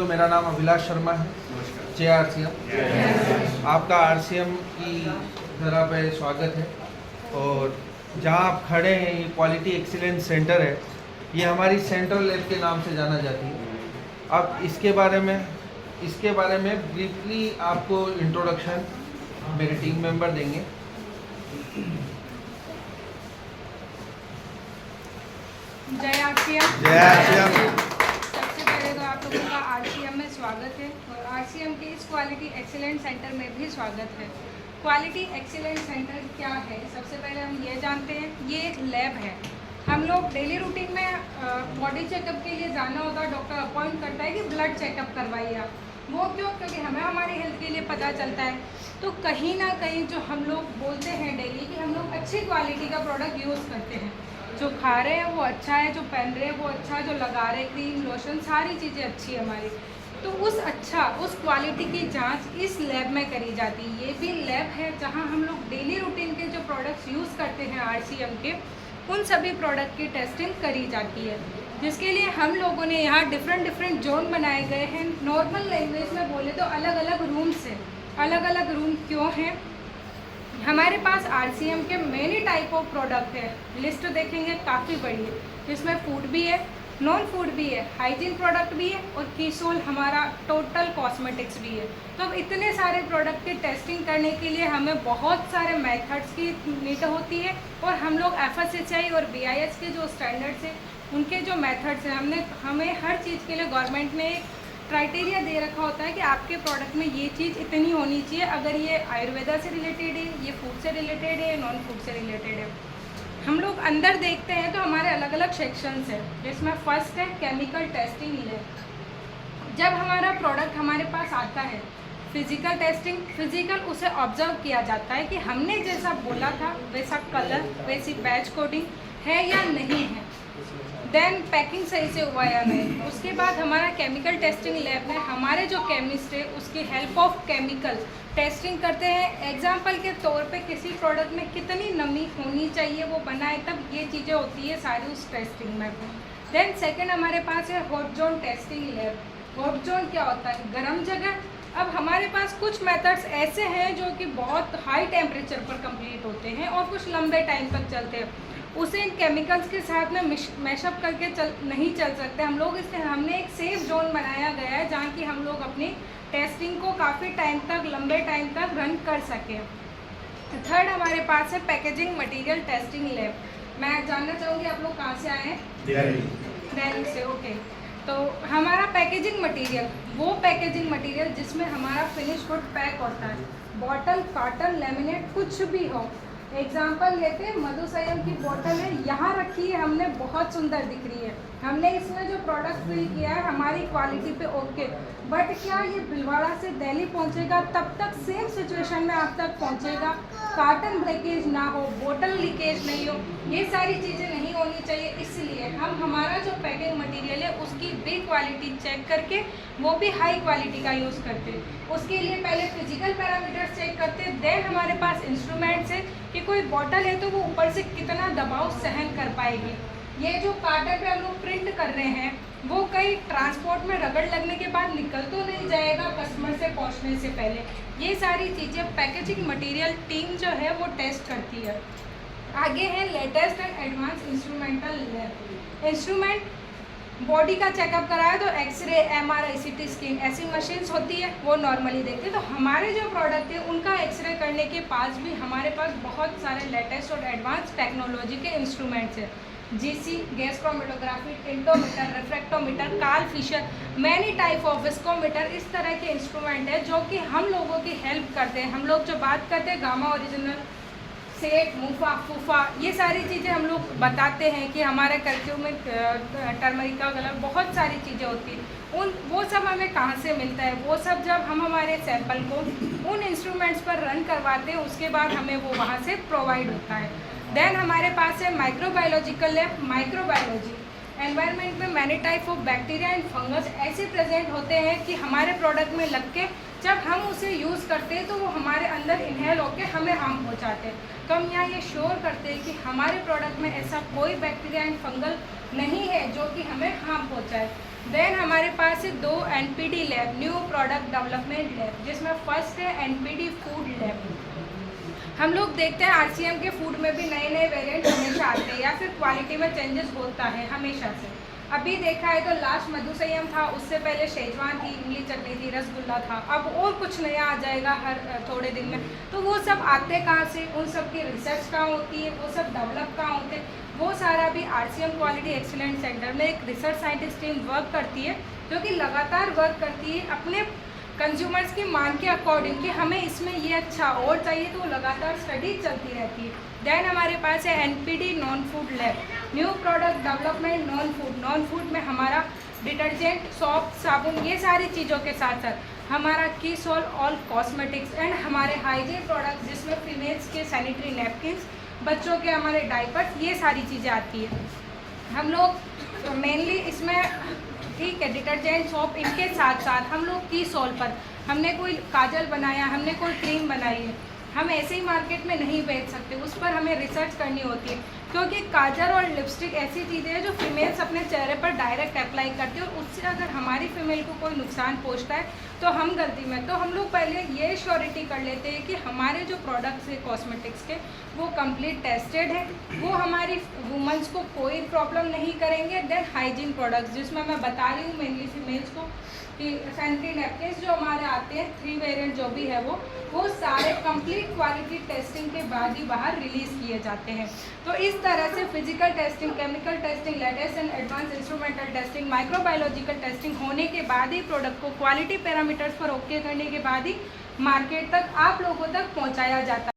तो मेरा नाम अभिलाष शर्मा है, जे RCM। आपका RCM की तरह पे स्वागत है। और जहाँ आप खड़े हैं ये क्वालिटी एक्सीलेंस सेंटर है, ये हमारी सेंट्रल लैब के नाम से जाना जाती है। अब इसके बारे में ब्रीफली आपको इंट्रोडक्शन मेरे टीम मेंबर देंगे। जय RCM। जय RCM। सबसे पहले तो आप लोगों का RCM में स्वागत है और RCM के इस क्वालिटी एक्सीलेंस सेंटर में भी स्वागत है। क्वालिटी एक्सीलेंस सेंटर क्या है, सबसे पहले हम ये जानते हैं। ये एक लैब है। हम लोग डेली रूटीन में बॉडी चेकअप के लिए जाना होता है, डॉक्टर अपॉइंट करता है कि ब्लड चेकअप करवाइए आप। वो क्यों? क्योंकि हमें हमारी हेल्थ के लिए पता चलता है। तो कहीं ना कहीं जो हम लोग बोलते हैं डेली कि हम लोग अच्छी क्वालिटी का प्रोडक्ट यूज़ करते हैं, जो खा रहे हैं वो अच्छा है, जो पहन रहे हैं वो अच्छा है, जो लगा रहे हैं क्रीम लोशन सारी चीज़ें अच्छी है हमारी। तो उस क्वालिटी की जांच इस लैब में करी जाती है। ये भी लैब है जहां हम लोग डेली रूटीन के जो प्रोडक्ट्स यूज़ करते हैं RCM के, उन सभी प्रोडक्ट की टेस्टिंग करी जाती है, जिसके लिए हम लोगों ने यहाँ डिफरेंट जोन बनाए गए हैं। नॉर्मल लैंग्वेज में बोले तो अलग अलग रूम्स हैं। अलग अलग रूम क्यों हैं? हमारे पास RCM के मेनी टाइप ऑफ प्रोडक्ट है। लिस्ट देखेंगे काफ़ी बड़ी है, जिसमें फूड भी है, नॉन फूड भी है, हाइजीन प्रोडक्ट भी है और कीसोल हमारा टोटल कॉस्मेटिक्स भी है। तो अब इतने सारे प्रोडक्ट की टेस्टिंग करने के लिए हमें बहुत सारे मेथड्स की नीड होती है और हम लोग FSSAI और BIS के जो स्टैंडर्ड्स हैं उनके जो मेथड्स हैं, हमें हर चीज़ के लिए गवर्नमेंट ने क्राइटेरिया दे रखा होता है कि आपके प्रोडक्ट में ये चीज़ इतनी होनी चाहिए। अगर ये आयुर्वेदा से रिलेटेड है, ये फूड से रिलेटेड है, नॉन फूड से रिलेटेड है। हम लोग अंदर देखते हैं तो हमारे अलग अलग सेक्शंस हैं, जिसमें फर्स्ट है केमिकल टेस्टिंग लैब। जब हमारा प्रोडक्ट हमारे पास आता है, फिजिकल टेस्टिंग, फिजिकल उसे ऑब्जर्व किया जाता है कि हमने जैसा बोला था वैसा कलर, वैसी बैच कोडिंग है या नहीं है। देन पैकिंग सही से हुआ या नहीं। उसके बाद हमारा केमिकल टेस्टिंग लैब में हमारे जो केमिस्ट है उसकी हेल्प ऑफ केमिकल टेस्टिंग करते हैं। एग्जांपल के तौर पे किसी प्रोडक्ट में कितनी नमी होनी चाहिए वो बनाए, तब ये चीज़ें होती है सारी उस टेस्टिंग में। देन सेकेंड हमारे पास है hot zone testing lab. Hot zone क्या होता है? गर्म जगह। अब हमारे पास कुछ मेथड्स ऐसे हैं जो कि बहुत हाई टेम्परेचर पर कंप्लीट होते हैं और कुछ लंबे टाइम तक चलते हैं। उसे इन केमिकल्स के साथ में मैशअप करके नहीं चल सकते हम लोग, इसलिए हमने एक सेफ जोन बनाया गया है जहाँ की हम लोग अपनी टेस्टिंग को काफ़ी टाइम तक, लंबे टाइम तक रन कर सकें। थर्ड हमारे पास है पैकेजिंग मटेरियल टेस्टिंग लैब। मैं जानना चाहूँगी आप लोग कहाँ से आए हैं? दिल्ली से। ओके। तो हमारा पैकेजिंग मटेरियल, वो पैकेजिंग मटेरियल जिसमें हमारा फिनिश गुड पैक होता है, बॉटल, कार्टन, लेमिनेट, कुछ भी हो। एग्जाम्पल लेते हैं, मधुसंयम की बोतल है, यहाँ रखी है हमने, बहुत सुंदर दिख रही है। हमने इसमें जो प्रोडक्ट फिल किया है हमारी क्वालिटी पे ओके, बट क्या ये भीलवाड़ा से दिल्ली पहुँचेगा तब तक सेम सिचुएशन में आप तक पहुँचेगा? कार्टन ब्रेकेज ना हो, बोतल लीकेज नहीं हो, ये सारी चीज़ें नहीं होनी चाहिए। इसलिए हम हमारा जो पैकिंग मटेरियल है उसकी भी क्वालिटी चेक करके वो भी हाई क्वालिटी का यूज़ करते हैं। उसके लिए पहले फिजिकल पैरामीटर्स चेक करते हैं। देन हमारे पास इंस्ट्रूमेंट्स है कि कोई बॉटल है तो वो ऊपर से कितना दबाव सहन कर पाएगी। ये जो कार्टन पे हम लोग प्रिंट कर रहे हैं वो कहीं ट्रांसपोर्ट में रगड़ लगने के बाद निकल तो नहीं जाएगा कस्टमर से पहुंचने से पहले। ये सारी चीज़ें पैकेजिंग मटेरियल टीम जो है वो टेस्ट करती है। आगे है latest and advance instrumental lab. Instrument, body का चेकअप कराया तो एक्सरे, MRI, CT स्कैन ऐसी मशीन्स होती है, वो नॉर्मली देखते हैं। तो हमारे जो प्रोडक्ट है उनका एक्सरे करने के पास भी हमारे पास बहुत सारे लेटेस्ट और एडवांस टेक्नोलॉजी के इंस्ट्रूमेंट्स हैं। GC, gas chromatography, tintometer, refractometer, Karl Fischer, many type of viscometer, इस तरह के इंस्ट्रूमेंट है जो कि हम लोगों की हेल्प करते हैं। हम लोग जो बात करते हैं गामा ओरिजिनल, सेट, मुफा, फूफा, ये सारी चीज़ें हम लोग बताते हैं कि हमारे कर्फ्यू में टर्मरिक का कलर, बहुत सारी चीज़ें होती हैं। वो सब हमें कहाँ से मिलता है? वो सब जब हम हमारे सैंपल को उन इंस्ट्रूमेंट्स पर रन करवाते हैं उसके बाद हमें वो वहाँ से प्रोवाइड होता है। देन हमारे पास है माइक्रोबायोलॉजिकल लैब। माइक्रोबायोलॉजी, एनवायरनमेंट में many type of bacteria and fungus ऐसे प्रेजेंट होते हैं कि हमारे प्रोडक्ट में लग के जब हम उसे यूज़ करते हैं तो वो हमारे अंदर इनहेल होकर हमें हार्म पहुँचाते हैं। तो हम यहाँ ये श्योर करते हैं कि हमारे प्रोडक्ट में ऐसा कोई बैक्टीरिया एंड फंगल नहीं है जो कि हमें हार्म पहुँचाए। देन हमारे पास है 2 NPD lab, new product development lab, जिसमें फर्स्ट है NPD फूड लैब। हम लोग देखते हैं RCM के फूड में भी नए नए वेरिएंट हमेशा आते हैं या फिर क्वालिटी में चेंजेस होता है हमेशा से। अभी देखा है तो लास्ट मधुसंयम था, उससे पहले शेजवान थी, इमली चटनी थी, रसगुल्ला था, अब और कुछ नया आ जाएगा हर थोड़े दिन में। तो वो सब आते कहाँ से, उन सब की रिसर्च कहाँ होती है, वो सब डेवलप कहाँ होते हैं, वो सारा भी RCM क्वालिटी एक्सीलेंस सेंटर में एक रिसर्च साइंटिस्ट टीम वर्क करती है, जो कि लगातार वर्क करती है अपने कंज्यूमर्स की मांग के अकॉर्डिंग कि हमें इसमें ये अच्छा और चाहिए, तो लगातार स्टडी चलती रहती है। देन हमारे पास है NPD non food lab, new product development non food. Non food में हमारा डिटर्जेंट, सॉप, साबुन, ये सारी चीज़ों के साथ साथ हमारा कीसॉल ऑल कॉस्मेटिक्स एंड हमारे हाइजीन प्रोडक्ट्स, जिसमें फीमेल्स के सैनिटरी नैपकिन्स, बच्चों के हमारे डायपर्स, ये सारी चीज़ें आती है। हम लोग मेनली इसमें ठीक है डिटर्जेंट, सॉप, इनके साथ साथ हम लोग कीसॉल पर हमने कोई काजल बनाया, हमने कोई क्रीम बनाई है, हम ऐसे ही मार्केट में नहीं बेच सकते, उस पर हमें रिसर्च करनी होती है, क्योंकि काजल और लिपस्टिक ऐसी चीज़ें हैं जो फीमेल्स अपने चेहरे पर डायरेक्ट अप्लाई करती है, और उससे अगर हमारी फीमेल को कोई नुकसान पहुंचता है तो हम गलती में, तो हम लोग पहले ये श्योरिटी कर लेते हैं कि हमारे जो प्रोडक्ट्स है कॉस्मेटिक्स के, वो कंप्लीट टेस्टेड है, वो हमारी वुमेंस को कोई प्रॉब्लम नहीं करेंगे। देन हाइजीन प्रोडक्ट्स, जिसमें मैं बता रही हूँ मेनली फीमेल्स को कि सैनिटरी नैपकिन्स जो हमारे आते हैं 3 वेरिएंट जो भी है वो सारे कंप्लीट क्वालिटी टेस्टिंग के बाद ही बाहर रिलीज़ किए जाते हैं। तो इस तरह से physical testing, chemical testing, latest and advance instrumental testing, microbiological testing होने के बाद ही प्रोडक्ट को क्वालिटी पैरामीटर्स पर ओके करने के बाद ही मार्केट तक आप लोगों तक पहुंचाया जाता